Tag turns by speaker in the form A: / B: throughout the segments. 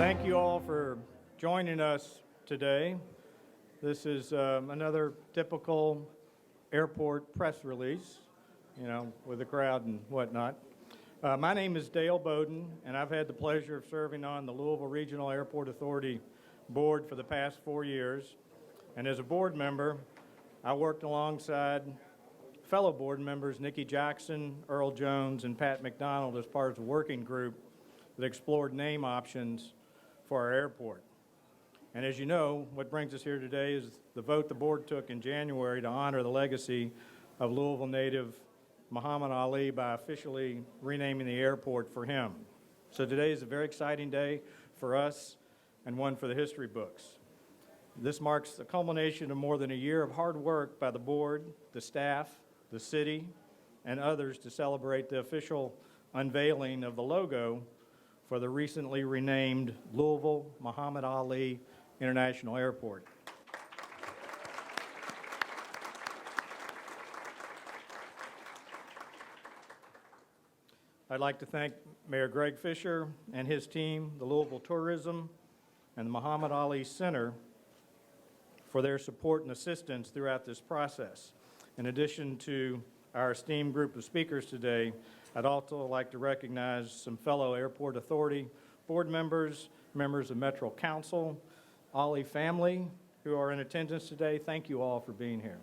A: Thank you all for joining us today. This is another typical airport press release, with the crowd and whatnot. My name is Dale Bowden, and I've had the pleasure of serving on the Louisville Regional Airport Authority Board for the past 4 years. And as a board member, I worked alongside fellow board members Nikki Jackson, Earl Jones, and Pat McDonald as part of a working group that explored name options for our airport. And as you know, what brings us here today is the vote the board took in January to honor the legacy of Louisville native Muhammad Ali by officially renaming the airport for him. So today is a very exciting day for us and one for the history books. This marks the culmination of more than a year of hard work by the board, the staff, the city, and others to celebrate the official unveiling of the logo for the recently renamed Louisville Muhammad Ali International Airport. I'd like to thank Mayor Greg Fischer and his team, the Louisville Tourism, and the Muhammad Ali Center for their support and assistance throughout this process. In addition to our esteemed group of speakers today, I'd also like to recognize some fellow Airport Authority board members, members of Metro Council, Ali family who are in attendance today. Thank you all for being here.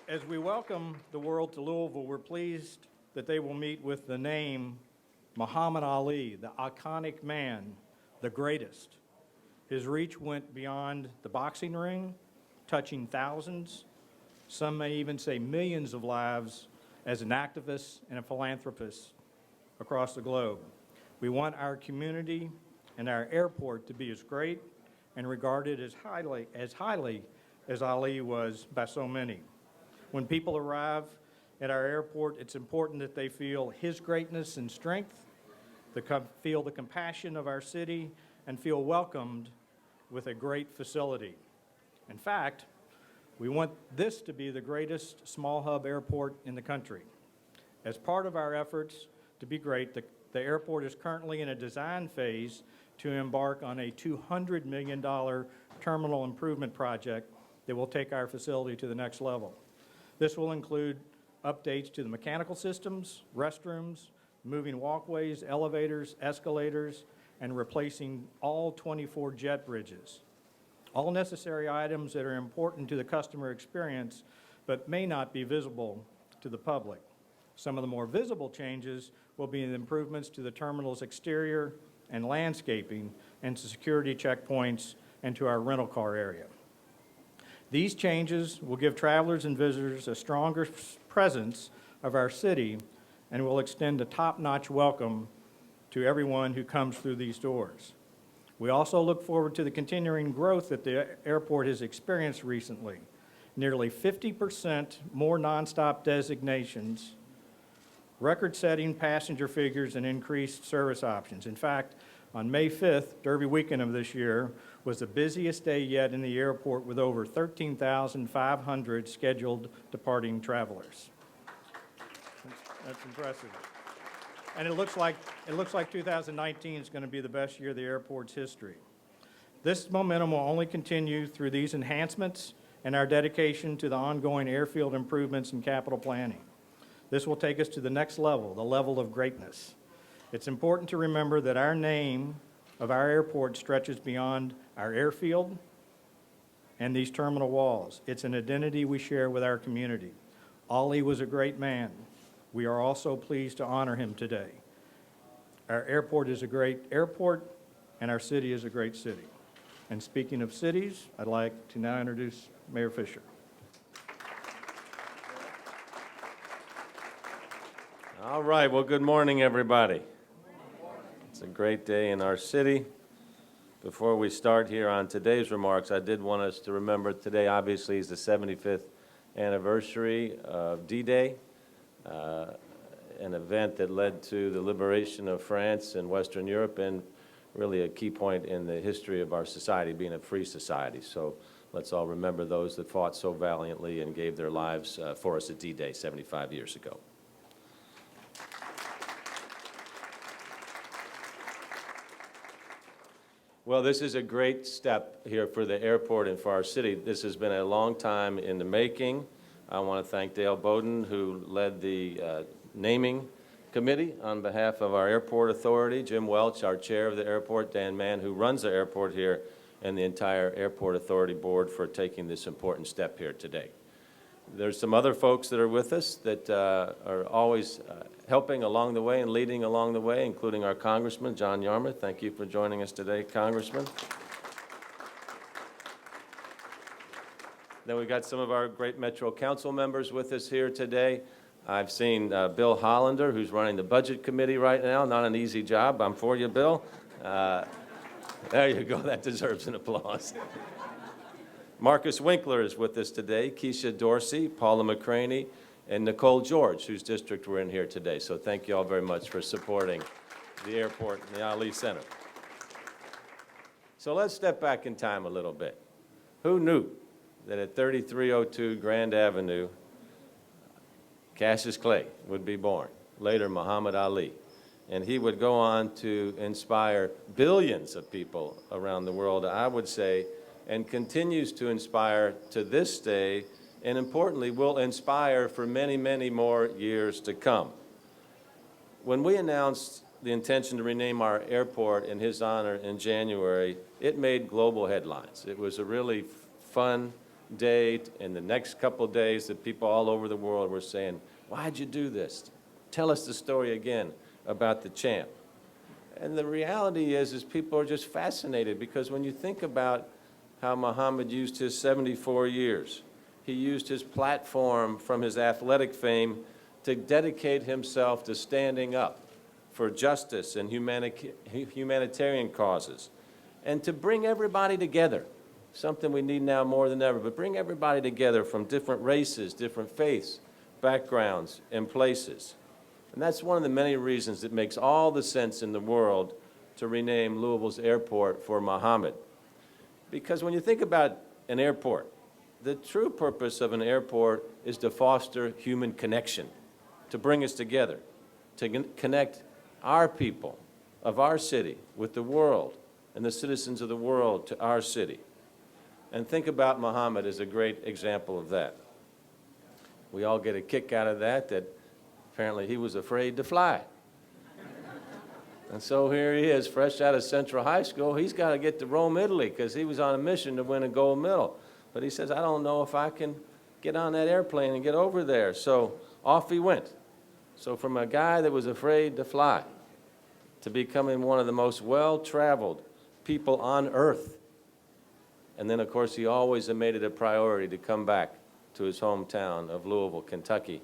A: As we welcome the world to Louisville, we're pleased that they will meet with the name Muhammad Ali, the iconic man, the greatest. His reach went beyond the boxing ring, touching thousands, some may even say millions of lives as an activist and a philanthropist across the globe. We want our community and our airport to be as great and regarded as highly as Ali was by so many. When people arrive at our airport, it's important that they feel his greatness and strength, feel the compassion of our city, and feel welcomed with a great facility. In fact, we want this to be the greatest small hub airport in the country. As part of our efforts to be great, the airport is currently in a design phase to embark on a $200 million terminal improvement project that will take our facility to the next level. This will include updates to the mechanical systems, restrooms, moving walkways, elevators, escalators, and replacing all 24 jet bridges. All necessary items that are important to the customer experience but may not be visible to the public. Some of the more visible changes will be the improvements to the terminal's exterior and landscaping and to security checkpoints and to our rental car area. These changes will give travelers and visitors a stronger presence of our city and will extend a top-notch welcome to everyone who comes through these doors. We also look forward to the continuing growth that the airport has experienced recently. Nearly 50% more nonstop designations, record-setting passenger figures, and increased service options. In fact, on May 5th, Derby weekend of this year, was the busiest day yet in the airport with over 13,500 scheduled departing travelers. That's impressive. And it looks like 2019 is going to be the best year of the airport's history. This momentum will only continue through these enhancements and our dedication to the ongoing airfield improvements and capital planning. This will take us to the next level, the level of greatness. It's important to remember that our name of our airport stretches beyond our airfield and these terminal walls. It's an identity we share with our community. Ali was a great man. We are also pleased to honor him today. Our airport is a great airport, and our city is a great city. And speaking of cities, I'd like to now introduce Mayor Fischer.
B: All right, well, good morning, everybody. It's a great day in our city. Before we start here on today's remarks, I did want us to remember today obviously is the 75th anniversary of D-Day, an event that led to the liberation of France and Western Europe, and really a key point in the history of our society being a free society. So let's all remember those that fought so valiantly and gave their lives for us at D-Day 75 years ago. Well, this is a great step here for the airport and for our city. This has been a long time in the making. I want to thank Dale Bowden, who led the naming committee on behalf of our airport authority, Jim Welch, our chair of the airport, Dan Mann, who runs the airport here, and the entire airport authority board for taking this important step here today. There's some other folks that are with us that are always helping along the way and leading along the way, including our Congressman, John Yarmouth. Thank you for joining us today, Congressman. Then we've got some of our great Metro Council members with us here today. I've seen Bill Hollander, who's running the Budget Committee right now. Not an easy job. I'm for you, Bill. There you go. That deserves an applause. Marcus Winkler is with us today, Keisha Dorsey, Paula McCraney, and Nicole George, whose district we're in here today. So thank you all very much for supporting the airport and the Ali Center. So let's step back in time a little bit. Who knew that at 3302 Grand Avenue, Cassius Clay would be born, later Muhammad Ali, and he would go on to inspire billions of people around the world, I would say, and continues to inspire to this day, and importantly, will inspire for many, many more years to come. When we announced the intention to rename our airport in his honor in January, it made global headlines. It was a really fun day, and the next couple of days that people all over the world were saying, "Why'd you do this? Tell us the story again about the champ." And the reality is people are just fascinated, because when you think about how Muhammad used his 74 years, he used his platform from his athletic fame to dedicate himself to standing up for justice and humanitarian causes, and to bring everybody together, something we need now more than ever, but bring everybody together from different races, different faiths, backgrounds, and places. And that's one of the many reasons it makes all the sense in the world to rename Louisville's airport for Muhammad. Because when you think about an airport, the true purpose of an airport is to foster human connection, to bring us together, to connect our people of our city with the world and the citizens of the world to our city. And think about Muhammad as a great example of that. We all get a kick out of that apparently he was afraid to fly. And so here he is, fresh out of Central High School. He's got to get to Rome, Italy, because he was on a mission to win a gold medal. But he says, I don't know if I can get on that airplane and get over there. So off he went. So from a guy that was afraid to fly to becoming one of the most well-traveled people on earth. And then, of course, he always made it a priority to come back to his hometown of Louisville, Kentucky,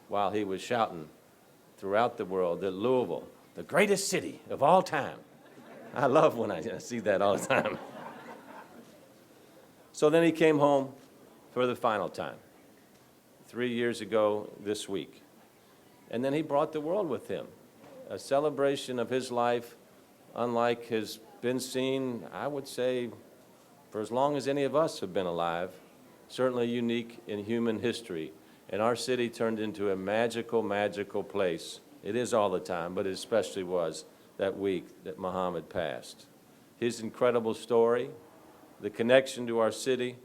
B: while he was shouting throughout the world that Louisville, the greatest city of all time. I love when I see that all the time. So then he came home for the final time, 3 years ago this week. And then he brought the world with him, a celebration of his life unlike has been seen, I would say, for as long as any of us have been alive, certainly unique in human history. And our city turned into a magical, magical place. It is all the time, but it especially was that week that Muhammad passed. His incredible story, the connection to our city,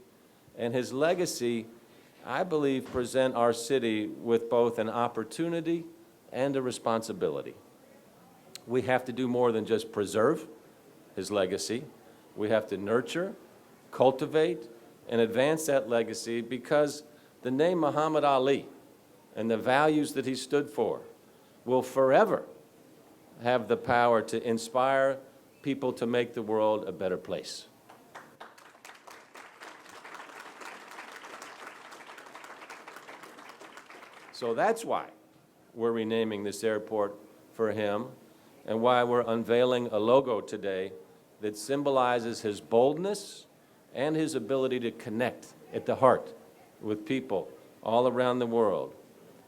B: and his legacy, I believe, present our city with both an opportunity and a responsibility. We have to do more than just preserve his legacy. We have to nurture, cultivate, and advance that legacy, because the name Muhammad Ali and the values that he stood for will forever have the power to inspire people to make the world a better place. So that's why we're renaming this airport for him, and why we're unveiling a logo today that symbolizes his boldness and his ability to connect at the heart with people all around the world,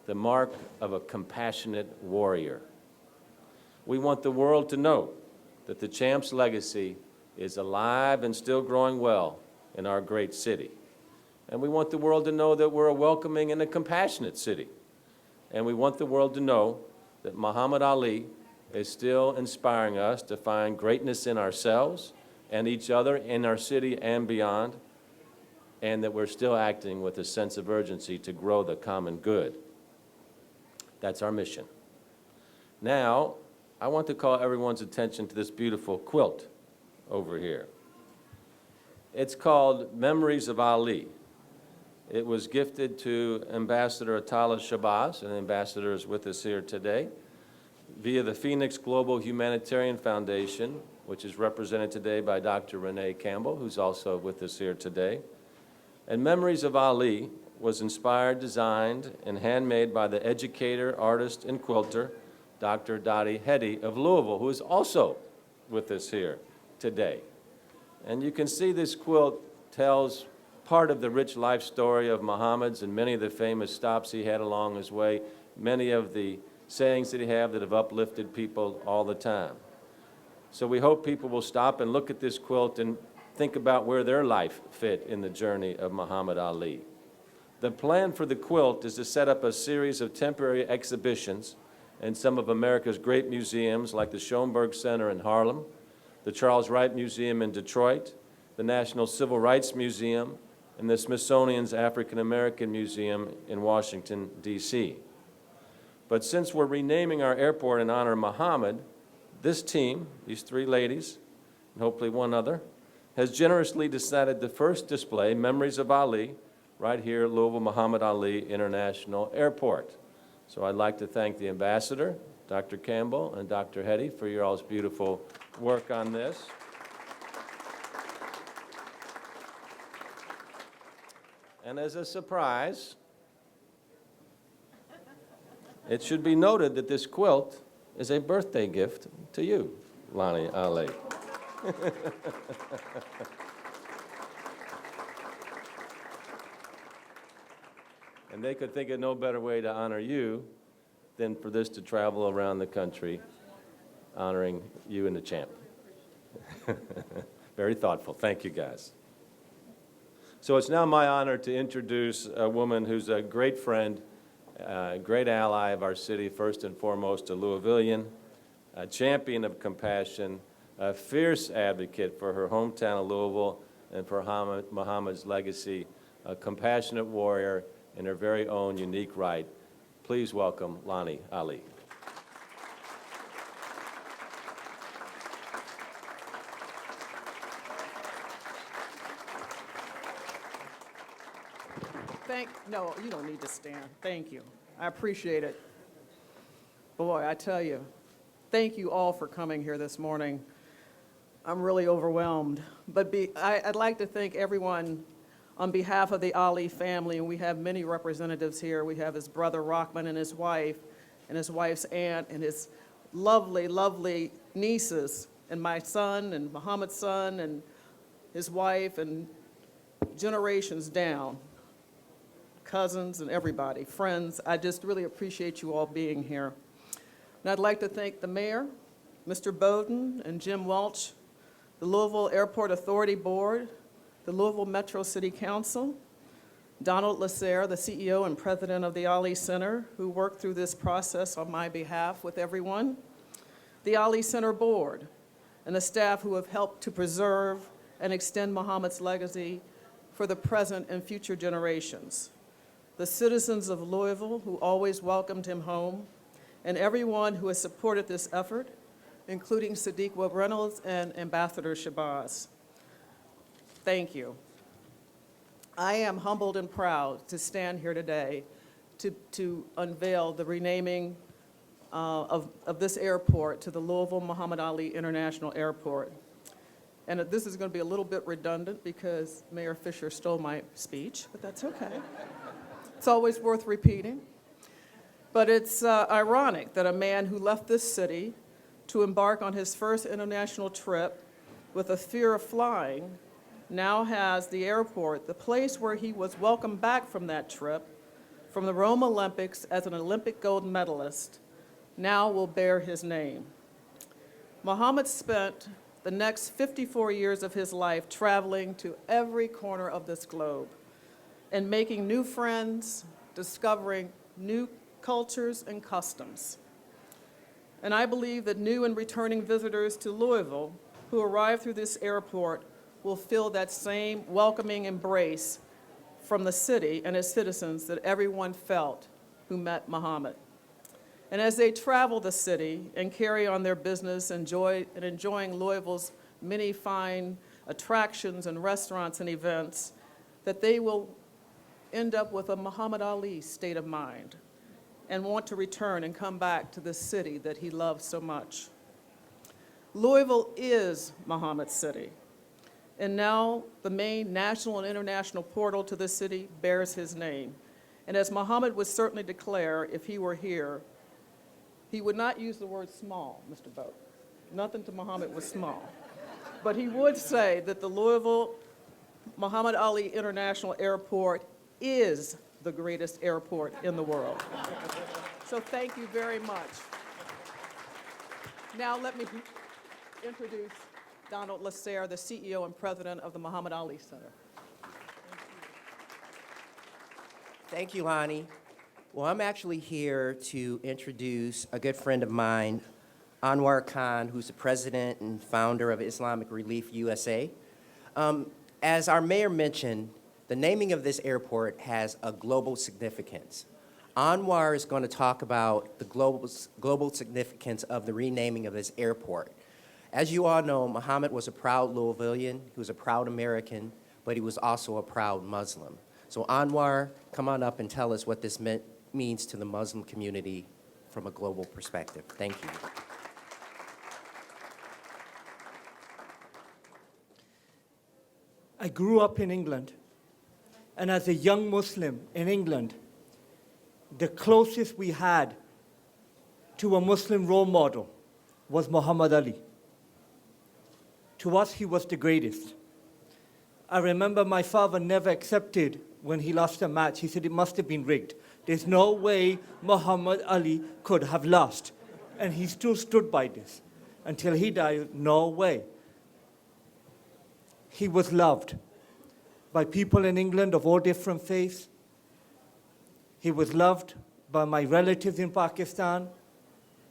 B: the mark of a compassionate warrior. We want the world to know that the champ's legacy is alive and still growing well in our great city. And we want the world to know that we're a welcoming and a compassionate city. And we want the world to know that Muhammad Ali is still inspiring us to find greatness in ourselves and each other in our city and beyond, and that we're still acting with a sense of urgency to grow the common good. That's our mission. Now, I want to call everyone's attention to this beautiful quilt over here. It's called Memories of Ali. It was gifted to Ambassador Atala Shabazz, and the ambassador is with us here today, via the Phoenix Global Humanitarian Foundation, which is represented today by Dr. Renee Campbell, who's also with us here today. And Memories of Ali was inspired, designed, and handmade by the educator, artist, and quilter, Dr. Dottie Hetty of Louisville, who is also with us here today. And you can see this quilt tells part of the rich life story of Muhammad's and many of the famous stops he had along his way, many of the sayings that he had that have uplifted people all the time. So we hope people will stop and look at this quilt and think about where their life fit in the journey of Muhammad Ali. The plan for the quilt is to set up a series of temporary exhibitions in some of America's great museums like the Schoenberg Center in Harlem, the Charles Wright Museum in Detroit, the National Civil Rights Museum, and the Smithsonian's African American Museum in Washington, D.C. But since we're renaming our airport in honor of Muhammad, this team, these three ladies, and hopefully one other, has generously decided to first display Memories of Ali right here at Louisville Muhammad Ali International Airport. So I'd like to thank the ambassador, Dr. Campbell, and Dr. Hetty for your all's beautiful work on this. And as a surprise, it should be noted that this quilt is a birthday gift to you, Lonnie Ali. And they could think of no better way to honor you than for this to travel around the country honoring you and the champ. Very thoughtful. Thank you, guys. So it's now my honor to introduce a woman who's a great friend, a great ally of our city, first and foremost, a Louisvillian, a champion of compassion, a fierce advocate for her hometown of Louisville and for Muhammad's legacy, a compassionate warrior in her very own unique right. Please welcome Lonnie Ali.
C: No, you don't need to stand. Thank you. I appreciate it. Boy, I tell you, thank you all for coming here this morning. I'm really overwhelmed. But I'd like to thank everyone on behalf of the Ali family, and we have many representatives here. We have his brother Rockman and his wife's aunt, and his lovely, lovely nieces, and my son, and Muhammad's son, and his wife, and generations down. Cousins and everybody, friends. I just really appreciate you all being here. And I'd like to thank the mayor, Mr. Bowden and Jim Welch, the Louisville Airport Authority Board, the Louisville Metro City Council, Donald Lasserre, the CEO and president of the Ali Center, who worked through this process on my behalf with everyone, the Ali Center Board, and the staff who have helped to preserve and extend Muhammad's legacy for the present and future generations, the citizens of Louisville who always welcomed him home, and everyone who has supported this effort, including Sadiq Webb Reynolds and Ambassador Shabazz. Thank you. I am humbled and proud to stand here today to unveil the renaming of this airport to the Louisville Muhammad Ali International Airport. And this is going to be a little bit redundant because Mayor Fischer stole my speech, but that's okay. It's always worth repeating. But it's ironic that a man who left this city to embark on his first international trip with a fear of flying now has the airport, the place where he was welcomed back from that trip, from the Rome Olympics as an Olympic gold medalist, now will bear his name. Muhammad spent the next 54 years of his life traveling to every corner of this globe and making new friends, discovering new cultures and customs. And I believe that new and returning visitors to Louisville who arrive through this airport will feel that same welcoming embrace from the city and its citizens that everyone felt who met Muhammad. And as they travel the city and carry on their business enjoying Louisville's many fine attractions and restaurants and events, that they will end up with a Muhammad Ali state of mind and want to return and come back to this city that he loves so much. Louisville is Muhammad's city, and now the main national and international portal to this city bears his name. And as Muhammad would certainly declare if he were here, he would not use the word small, Mr. Boat. Nothing to Muhammad was small. But he would say that the Louisville Muhammad Ali International Airport is the greatest airport in the world. So thank you very much. Now let me introduce Donald Lasserre, the CEO and president of the Muhammad Ali Center.
D: Thank you, Lonnie. Well, I'm actually here to introduce a good friend of mine, Anwar Khan, who's the president and founder of Islamic Relief USA. As our mayor mentioned, the naming of this airport has a global significance. Anwar is going to talk about the global significance of the renaming of this airport. As you all know, Muhammad was a proud Louisvillian, he was a proud American, but he was also a proud Muslim. So Anwar, come on up and tell us what this means to the Muslim community from a global perspective. Thank you.
E: I grew up in England, and as a young Muslim in England, the closest we had to a Muslim role model was Muhammad Ali. To us, he was the greatest. I remember my father never accepted when he lost a match. He said it must have been rigged. There's no way Muhammad Ali could have lost. And he still stood by this until he died. No way. He was loved by people in England of all different faiths. He was loved by my relatives in Pakistan.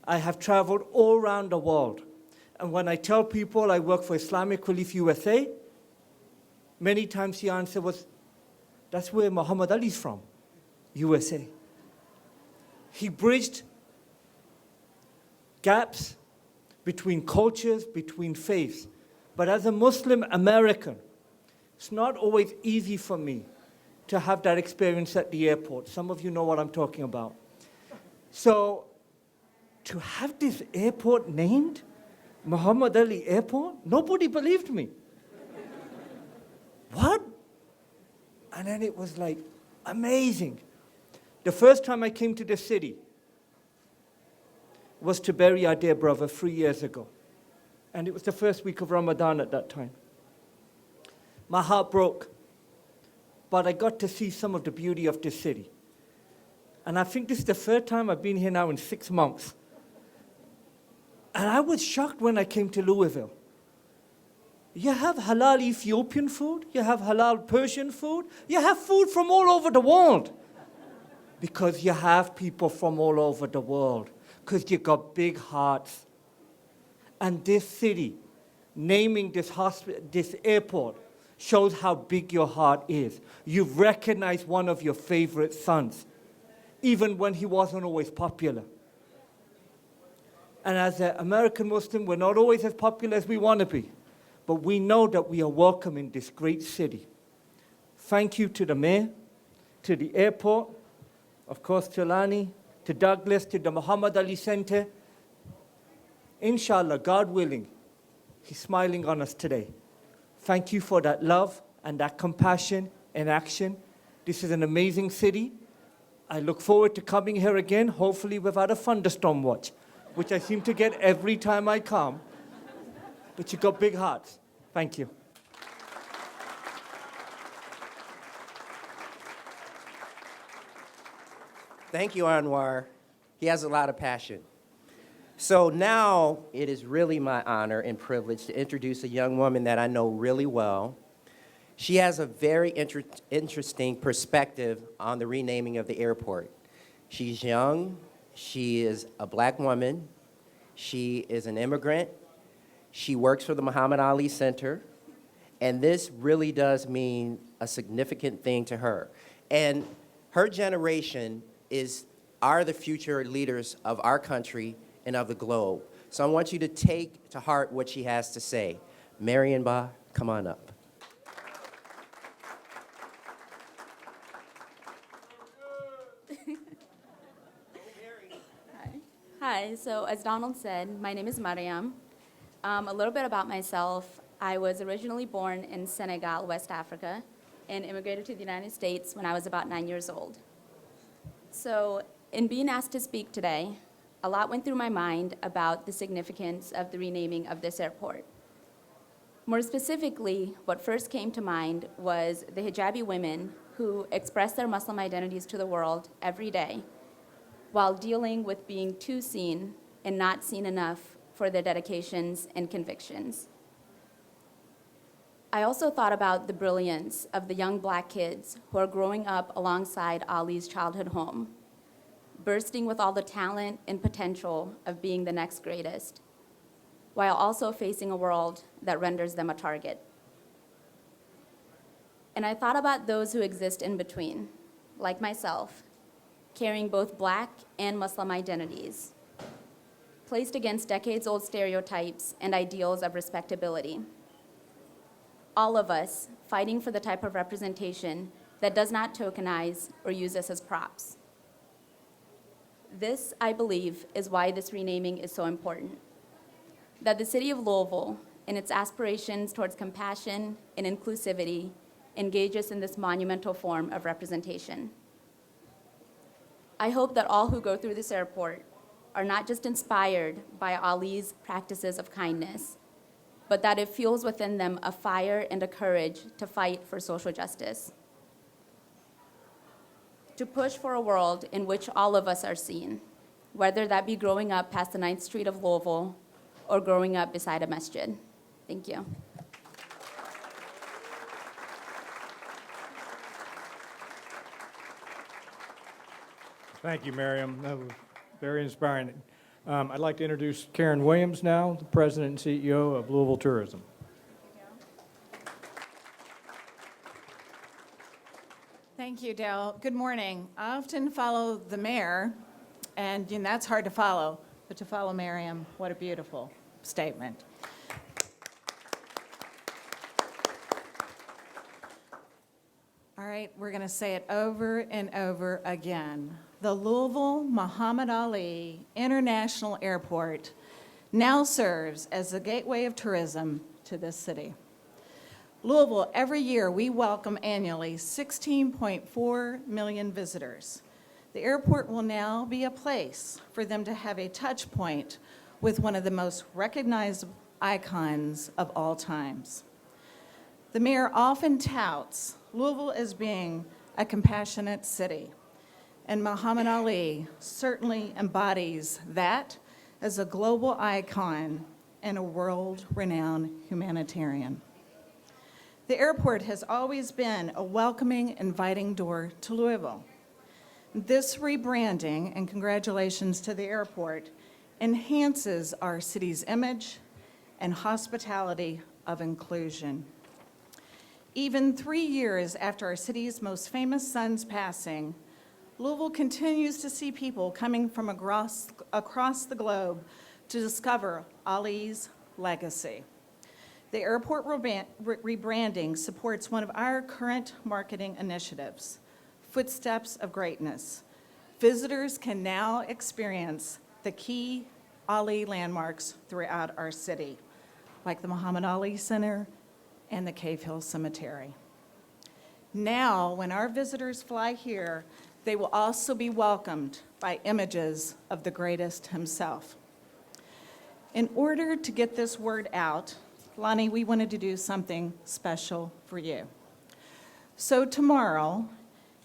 E: I have traveled all around the world. And when I tell people I work for Islamic Relief USA, many times the answer was, that's where Muhammad Ali's from, USA. He bridged gaps between cultures, between faiths. But as a Muslim American, it's not always easy for me to have that experience at the airport. Some of you know what I'm talking about. So to have this airport named Muhammad Ali Airport, nobody believed me. What? And then it was like amazing. The first time I came to the city was to bury our dear brother 3 years ago. And it was the first week of Ramadan at that time. My heart broke, but I got to see some of the beauty of this city. And I think this is the third time I've been here now in 6 months. And I was shocked when I came to Louisville. You have halal Ethiopian food, you have halal Persian food, you have food from all over the world. Because you have people from all over the world, because you got big hearts. And this city, naming this airport, shows how big your heart is. You've recognized one of your favorite sons, even when he wasn't always popular. And as an American Muslim, we're not always as popular as we want to be, but we know that we are welcome in this great city. Thank you to the mayor, to the airport, of course to Lani, to Douglas, to the Muhammad Ali Center. Inshallah, God willing, he's smiling on us today. Thank you for that love and that compassion and action. This is an amazing city. I look forward to coming here again, hopefully without a thunderstorm watch, which I seem to get every time I come. But you got big hearts. Thank you.
D: Thank you, Anwar. He has a lot of passion. So now it is really my honor and privilege to introduce a young woman that I know really well. She has a very interesting perspective on the renaming of the airport. She's young. She is a black woman. She is an immigrant. She works for the Muhammad Ali Center, and this really does mean a significant thing to her. And her generation are the future leaders of our country and of the globe. So I want you to take to heart what she has to say. Marion Ba, come on up.
F: Hi, so as Donald said, my name is Mariam. A little bit about myself. I was originally born in Senegal, West Africa, and immigrated to the United States when I was about 9 years old. So in being asked to speak today, a lot went through my mind about the significance of the renaming of this airport. More specifically, what first came to mind was the hijabi women who express their Muslim identities to the world every day, while dealing with being too seen and not seen enough for their dedications and convictions. I also thought about the brilliance of the young Black kids who are growing up alongside Ali's childhood home, bursting with all the talent and potential of being the next greatest, while also facing a world that renders them a target. And I thought about those who exist in between, like myself, carrying both Black and Muslim identities, placed against decades-old stereotypes and ideals of respectability. All of us fighting for the type of representation that does not tokenize or use us as props. This, I believe, is why this renaming is so important. That the city of Louisville, in its aspirations towards compassion and inclusivity, engages in this monumental form of representation. I hope that all who go through this airport are not just inspired by Ali's practices of kindness, but that it fuels within them a fire and a courage to fight for social justice. To push for a world in which all of us are seen, whether that be growing up past the 9th Street of Louisville or growing up beside a masjid. Thank you.
A: Thank you, Miriam. That was very inspiring. I'd like to introduce Karen Williams now, the President and CEO of Louisville Tourism.
G: Thank you, Dale. Good morning. I often follow the mayor, and that's hard to follow, but to follow Miriam, what a beautiful statement. All right, we're going to say it over and over again. The Louisville Muhammad Ali International Airport now serves as the gateway of tourism to this city. Louisville, every year we welcome annually 16.4 million visitors. The airport will now be a place for them to have a touch point with one of the most recognized icons of all times. The mayor often touts Louisville as being a compassionate city, and Muhammad Ali certainly embodies that as a global icon and a world-renowned humanitarian. The airport has always been a welcoming, inviting door to Louisville. This rebranding, and congratulations to the airport, enhances our city's image and hospitality of inclusion. Even 3 years after our city's most famous son's passing, Louisville continues to see people coming from across the globe to discover Ali's legacy. The airport rebranding supports one of our current marketing initiatives, Footsteps of Greatness. Visitors can now experience the key Ali landmarks throughout our city, like the Muhammad Ali Center and the Cave Hill Cemetery. Now, when our visitors fly here, they will also be welcomed by images of the greatest himself. In order to get this word out, Lonnie, we wanted to do something special for you. So tomorrow,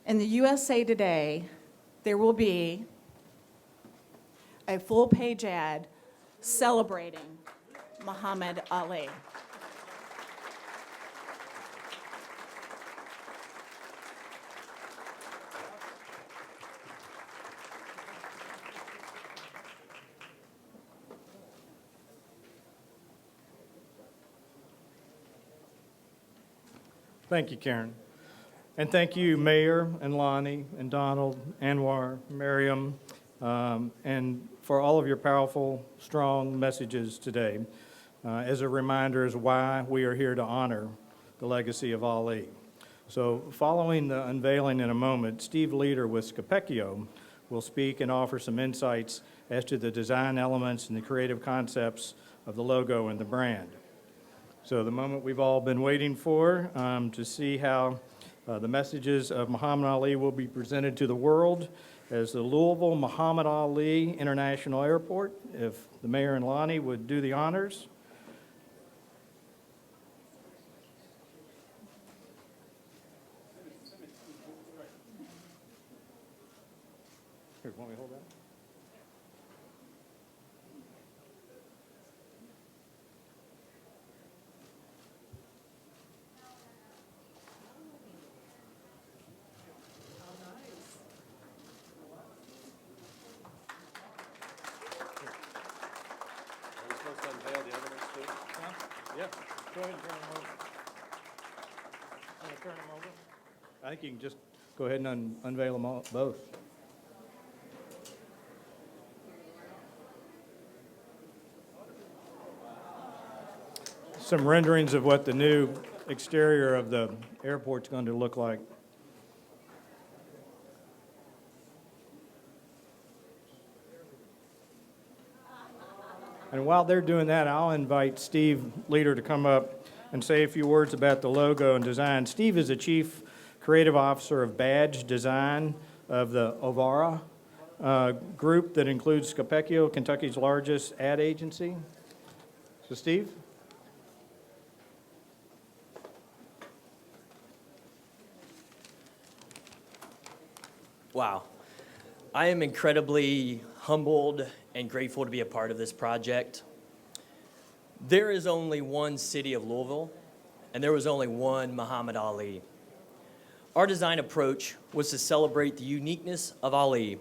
G: in the USA Today, there will be a full-page ad celebrating Muhammad Ali.
A: Thank you, Karen. And thank you, Mayor and Lonnie and Donald, Anwar, Miriam, and for all of your powerful, strong messages today as a reminder as why we are here to honor the legacy of Ali. So following the unveiling in a moment, Steve Leader with Scapecchio will speak and offer some insights as to the design elements and the creative concepts of the logo and the brand. So the moment we've all been waiting for to see how the messages of Muhammad Ali will be presented to the world as the Louisville Muhammad Ali International Airport. If the Mayor and Lonnie would do the honors. Here, want me to hold that?
B: Are we supposed to unveil the other ones too?
A: Yeah, go ahead and turn them over. Want to turn them over? I think you can just go ahead and unveil them all, both. Some renderings of what the new exterior of the airport's going to look like. And while they're doing that, I'll invite Steve Leader to come up and say a few words about the logo and design. Steve is the Chief Creative Officer of Badge Design of the Ovara group that includes Scapecchio, Kentucky's largest ad agency. So Steve?
H: Wow. I am incredibly humbled and grateful to be a part of this project. There is only one city of Louisville, and there was only one Muhammad Ali. Our design approach was to celebrate the uniqueness of Ali,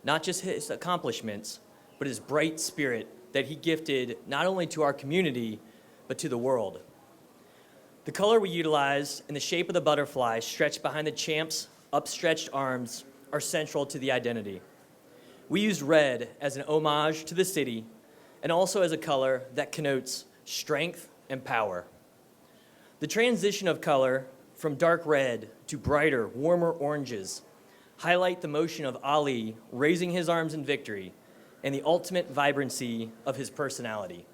H: not just his accomplishments, but his bright spirit that he gifted not only to our community, but to the world. The color we utilized and the shape of the butterfly stretched behind the champ's upstretched arms are central to the identity. We used red as an homage to the city and also as a color that connotes strength and power. The transition of color from dark red to brighter, warmer oranges highlight the motion of Ali raising his arms in victory and the ultimate vibrancy of his personality.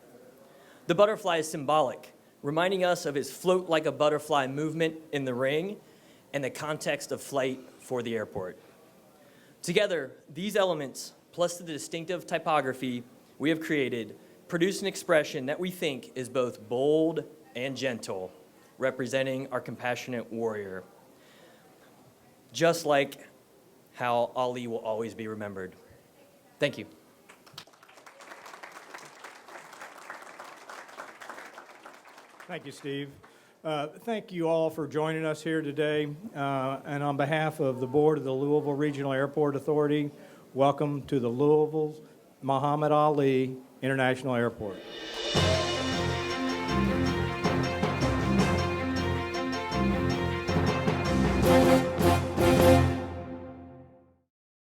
H: The butterfly is symbolic, reminding us of his float like a butterfly movement in the ring and the context of flight for the airport. Together, these elements, plus the distinctive typography we have created, produce an expression that we think is both bold and gentle, representing our compassionate warrior, just like how Ali will always be remembered. Thank you.
A: Thank you, Steve. Thank you all for joining us here today. And on behalf of the board of the Louisville Regional Airport Authority, welcome to the Louisville Muhammad Ali International Airport.